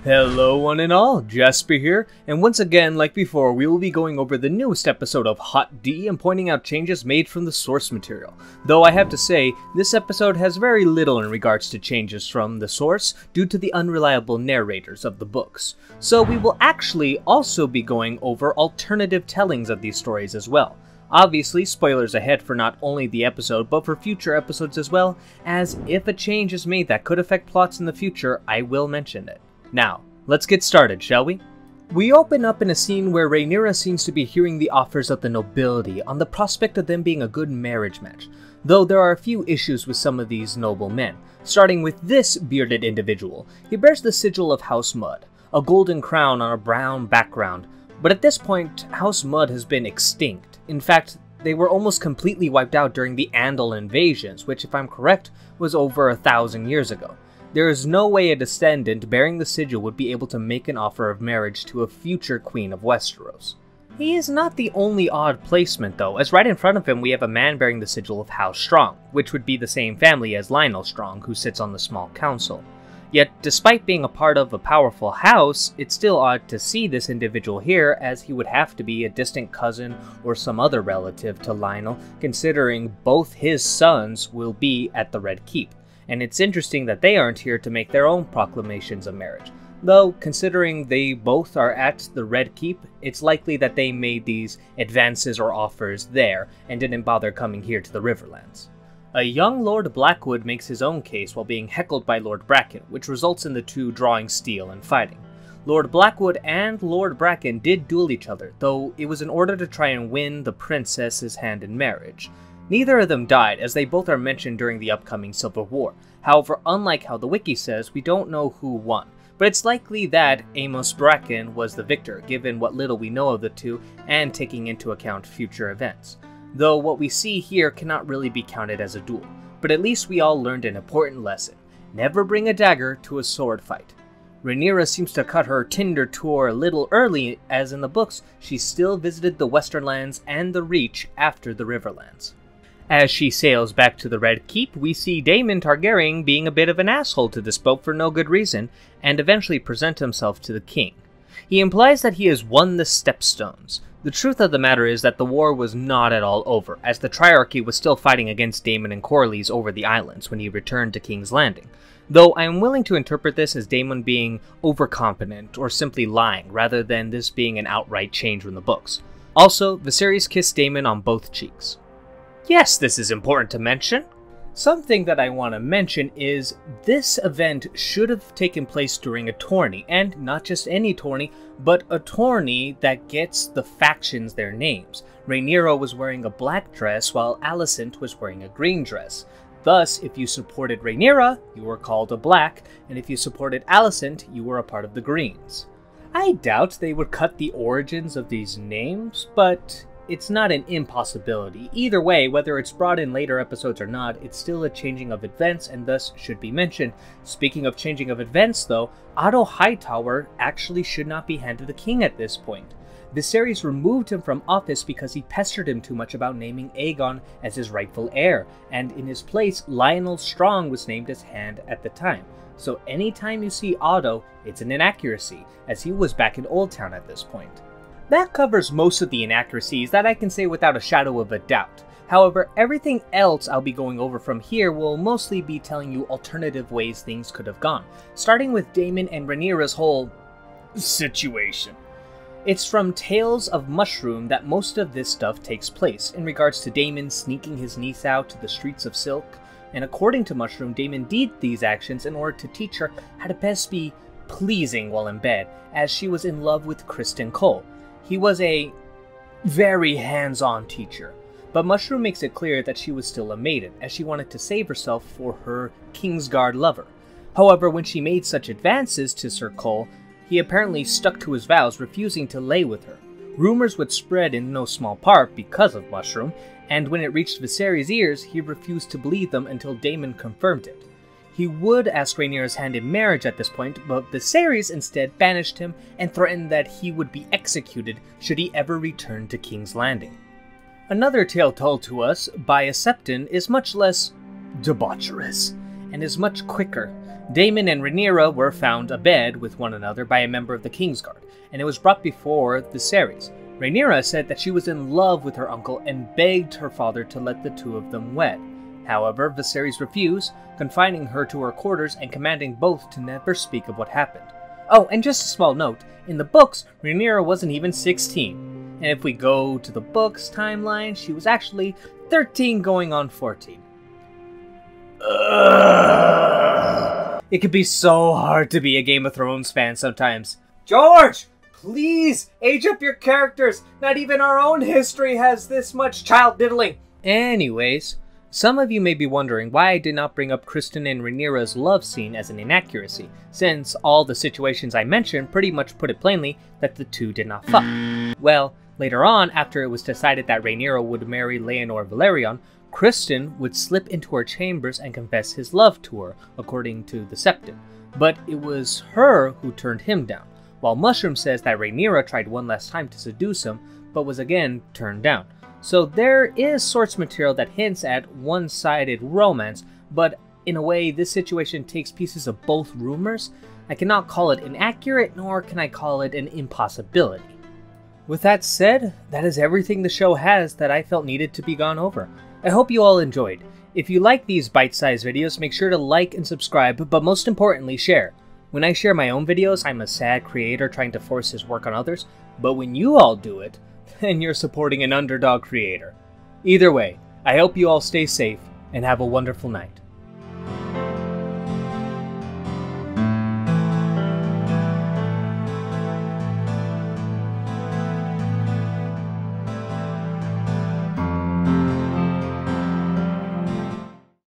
Hello one and all, Jasper here, and once again, like before, we will be going over the newest episode of Hot D and pointing out changes made from the source material. Though I have to say, this episode has very little in regards to changes from the source due to the unreliable narrators of the books. So we will actually also be going over alternative tellings of these stories as well. Obviously, spoilers ahead for not only the episode, but for future episodes as well, as if a change is made that could affect plots in the future, I will mention it. Now, let's get started, shall we? We open up in a scene where Rhaenyra seems to be hearing the offers of the nobility on the prospect of them being a good marriage match, though there are a few issues with some of these noble men, starting with this bearded individual. He bears the sigil of House Mud, a golden crown on a brown background, but at this point, House Mud has been extinct. In fact, they were almost completely wiped out during the Andal invasions, which, if I'm correct, was over 1,000 years ago. There is no way a descendant bearing the sigil would be able to make an offer of marriage to a future queen of Westeros. He is not the only odd placement though, as right in front of him we have a man bearing the sigil of House Strong, which would be the same family as Lionel Strong, who sits on the small council. Yet, despite being a part of a powerful house, it's still odd to see this individual here, as he would have to be a distant cousin or some other relative to Lionel, considering both his sons will be at the Red Keep. And it's interesting that they aren't here to make their own proclamations of marriage. Though, considering they both are at the Red Keep, it's likely that they made these advances or offers there, and didn't bother coming here to the Riverlands. A young Lord Blackwood makes his own case while being heckled by Lord Bracken, which results in the two drawing steel and fighting. Lord Blackwood and Lord Bracken did duel each other, though it was in order to try and win the princess's hand in marriage. Neither of them died, as they both are mentioned during the upcoming Civil War. However, unlike how the wiki says, we don't know who won, but it's likely that Amos Bracken was the victor, given what little we know of the two, and taking into account future events. Though what we see here cannot really be counted as a duel, but at least we all learned an important lesson. Never bring a dagger to a sword fight. Rhaenyra seems to cut her Tinder tour a little early, as in the books, she still visited the Western Lands and the Reach after the Riverlands. As she sails back to the Red Keep, we see Daemon Targaryen being a bit of an asshole to this boat for no good reason, and eventually present himself to the king. He implies that he has won the Stepstones. The truth of the matter is that the war was not at all over, as the Triarchy was still fighting against Daemon and Corlys over the islands when he returned to King's Landing. Though I am willing to interpret this as Daemon being overconfident or simply lying, rather than this being an outright change from the books. Also, Viserys kissed Daemon on both cheeks. Yes, this is important to mention. Something that I want to mention is this event should have taken place during a tourney, and not just any tourney, but a tourney that gets the factions their names. Rhaenyra was wearing a black dress while Alicent was wearing a green dress. Thus, if you supported Rhaenyra, you were called a black, and if you supported Alicent, you were a part of the greens. I doubt they would cut the origins of these names, but it's not an impossibility. Either way, whether it's brought in later episodes or not, it's still a changing of events and thus should be mentioned. Speaking of changing of events though, Otto Hightower actually should not be hand to the king at this point. Viserys removed him from office because he pestered him too much about naming Aegon as his rightful heir, and in his place, Lionel Strong was named as hand at the time. So anytime you see Otto, it's an inaccuracy, as he was back in Old Town at this point. That covers most of the inaccuracies that I can say without a shadow of a doubt. However, everything else I'll be going over from here will mostly be telling you alternative ways things could have gone, starting with Daemon and Rhaenyra's whole situation. It's from Tales of Mushroom that most of this stuff takes place, in regards to Daemon sneaking his niece out to the streets of Silk, and according to Mushroom, Daemon did these actions in order to teach her how to best be pleasing while in bed, as she was in love with Criston Cole. He was a very hands-on teacher, but Mushroom makes it clear that she was still a maiden, as she wanted to save herself for her Kingsguard lover. However, when she made such advances to Sir Cole, he apparently stuck to his vows, refusing to lay with her. Rumors would spread in no small part because of Mushroom, and when it reached Viserys' ears, he refused to believe them until Daemon confirmed it. He would ask Rhaenyra's hand in marriage at this point, but Viserys instead banished him and threatened that he would be executed should he ever return to King's Landing. Another tale told to us by a Septon is much less debaucherous, and is much quicker. Daemon and Rhaenyra were found abed with one another by a member of the Kingsguard, and it was brought before Viserys. Rhaenyra said that she was in love with her uncle and begged her father to let the two of them wed. However, Viserys refused, confining her to her quarters and commanding both to never speak of what happened. Oh, and just a small note, in the books, Rhaenyra wasn't even 16. And if we go to the books timeline, she was actually 13 going on 14. It could be so hard to be a Game of Thrones fan sometimes. George! Please, age up your characters! Not even our own history has this much child diddling! Anyways, some of you may be wondering why I did not bring up Kristen and Rhaenyra's love scene as an inaccuracy, since all the situations I mentioned pretty much put it plainly that the two did not fuck. Well, later on, after it was decided that Rhaenyra would marry Laenor Velaryon, Kristen would slip into her chambers and confess his love to her, according to the Septon. But it was her who turned him down, while Mushroom says that Rhaenyra tried one last time to seduce him, but was again turned down. So there is source material that hints at one-sided romance, but in a way this situation takes pieces of both rumors. I cannot call it inaccurate, nor can I call it an impossibility. With that said, that is everything the show has that I felt needed to be gone over. I hope you all enjoyed. If you like these bite-sized videos, make sure to like and subscribe, but most importantly, share. When I share my own videos, I'm a sad creator trying to force his work on others, but when you all do it, then you're supporting an underdog creator. Either way, I hope you all stay safe and have a wonderful night.